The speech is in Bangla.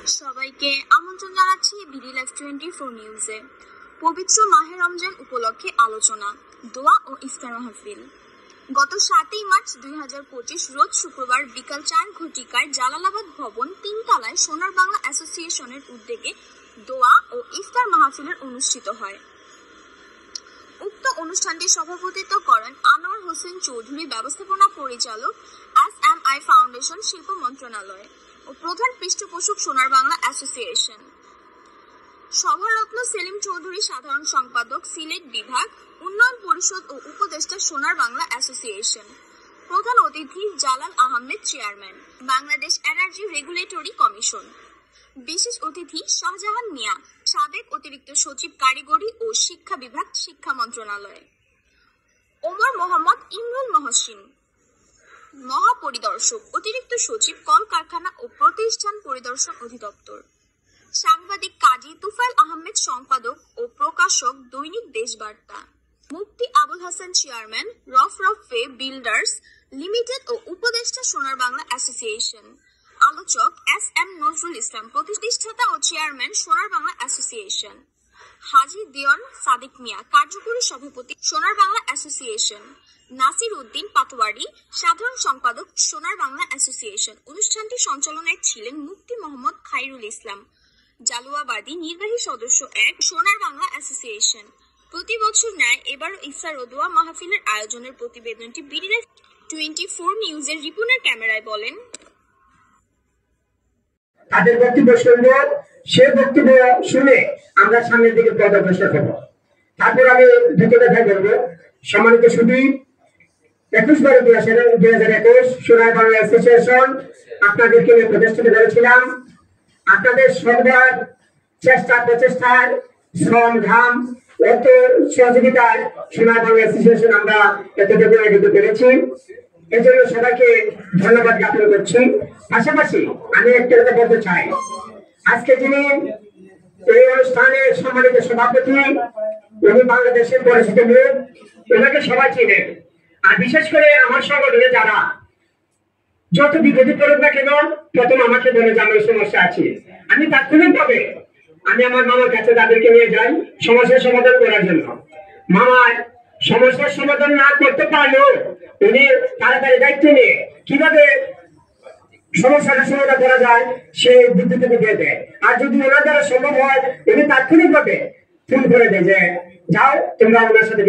সবাইকে আমন্ত্রণ জানাচ্ছি বিডি লাইভ 24 নিউজে। পবিত্র মাহে রমজান উপলক্ষে আলোচনা, দোয়া ও ইফতার মাহফিল। গত 7 মার্চ 2025 রোজ শুক্রবার বিকাল 4 ঘটিকায় জালালাবাদ ভবন 3 তলায় সোনার বাংলা অ্যাসোসিয়েশনের উদ্যোগে দোয়া ও ইফতার মাহফিলের অনুষ্ঠিত হয়। উক্ত অনুষ্ঠানটি সভাপতিত্ব করেন আনোয়ার হোসেন চৌধুরী, ব্যবস্থাপনা পরিচালক, SMI ফাউন্ডেশন, শিল্প মন্ত্রণালয় ও প্রধান পৃষ্ঠপোষক সোনার বাংলা অ্যাসোসিয়েশন। সভারত্ন সেলিম চৌধুরী, সাধারণ সম্পাদক, সিলেট বিভাগ, উন্নয়ন পরিষদ ও উপদেষ্টা, সোনার বাংলা অ্যাসোসিয়েশন। প্রধান অতিথি Jalal Ahmed, chairman, Bangladesh energy regulatory commission. বিশেষ অতিথি শাহজাহান মিয়া, সাবেক অতিরিক্ত সচিব, কারিগরি ও শিক্ষা বিভাগ, শিক্ষা মন্ত্রণালয়। ওমর মোহাম্মদ ইমরুল মহসিন, মহাপরিদর্শক, অতিরিক্ত সচিব, কলকারখানা ও প্রতিষ্ঠান পরিদর্শন অধিদপ্তর। সাংবাদিক কাজী তুফাইল আহমেদ, সম্পাদক ও প্রকাশক, Dainik Deshbarta. Mufti Abul Hasan, chairman, Rafrafe builders limited ও উপদেষ্টা, সোনার বাংলা অ্যাসোসিয়েশন। আলোচক SM নজরুল ইসলাম, প্রতিষ্ঠাতা ও চেয়ারম্যান, সোনার বাংলা অ্যাসোসিয়েশন। হাজী দেওয়ান সাদিক মিয়া, কার্যকরী সভাপতি, সোনার বাংলা অ্যাসোসিয়েশন। নাসির উদ্দিন পাটোয়ারি, সাধারণ সম্পাদক, সোনার বাংলা অ্যাসোসিয়েশন। অনুষ্ঠানটি সঞ্চালনায় ছিলেন মুফতি মোহাম্মদ খাইরুল ইসলাম জালুয়াবাদী, নির্বাহী সদস্য 1, সোনার বাংলা অ্যাসোসিয়েশন। প্রতি বছর ন্যায় এবারও ইফতার ও দোয়া মাহফিলের আয়োজনের প্রতিবেদনটি বিডি লাইভ 24 নিউজের রিপনের ক্যামেরায় বলেন। তাদের বক্তব্য শুনবো, সে বক্তব্য শুনে আমরা সামনের দিকে পথ অগ্রসর হব। তারপর আমি দুটো কথা বলবো। সম্মানিত সুধী, 21/12/2021 সোনার বাংলা অ্যাসোসিয়েশন আপনাদেরকে নিয়ে প্রতিষ্ঠিত করেছিলাম। আপনাদের সবার প্রচেষ্টার শ্রম, ঘাম, অর্থ সহযোগিতায় সোনার বাংলা অ্যাসোসিয়েশন আমরা এতটুকু এগোতে পেরেছি। এজন্য সবাইকে ধন্যবাদ জ্ঞাপন করছি। পাশাপাশি আমি একটা কথা বলতে চাই, আজকে যিনি এই অনুষ্ঠানের সম্মানিত সভাপতি, উনি বাংলাদেশের পরিচিত মুখ, ওনাকে সবাই চিনেন। আর বিশেষ করে আমার সংগঠনে যারা যত বিপদে পড়ুক না কেন, প্রথম আমাকে বলে যে আমার সমস্যা আছে, আমি তাৎক্ষণিকভাবে আমি আমার মামার কাছে তাদেরকে নিয়ে যাই সমস্যার সমাধান করার জন্য। মামার সমস্যার সমাধান না করতে পারলেও উনি তাড়াতাড়ি দায়িত্ব নিয়ে কিভাবে সমস্যাটা সমাধান করা যায় সে বুদ্ধিতে দিয়ে দেয়। আর যদি ওনার দ্বারা সম্ভব হয়, উনি তাৎক্ষণিকভাবে ফোন করে দেয় যে যাও তোমরা ওনার সাথে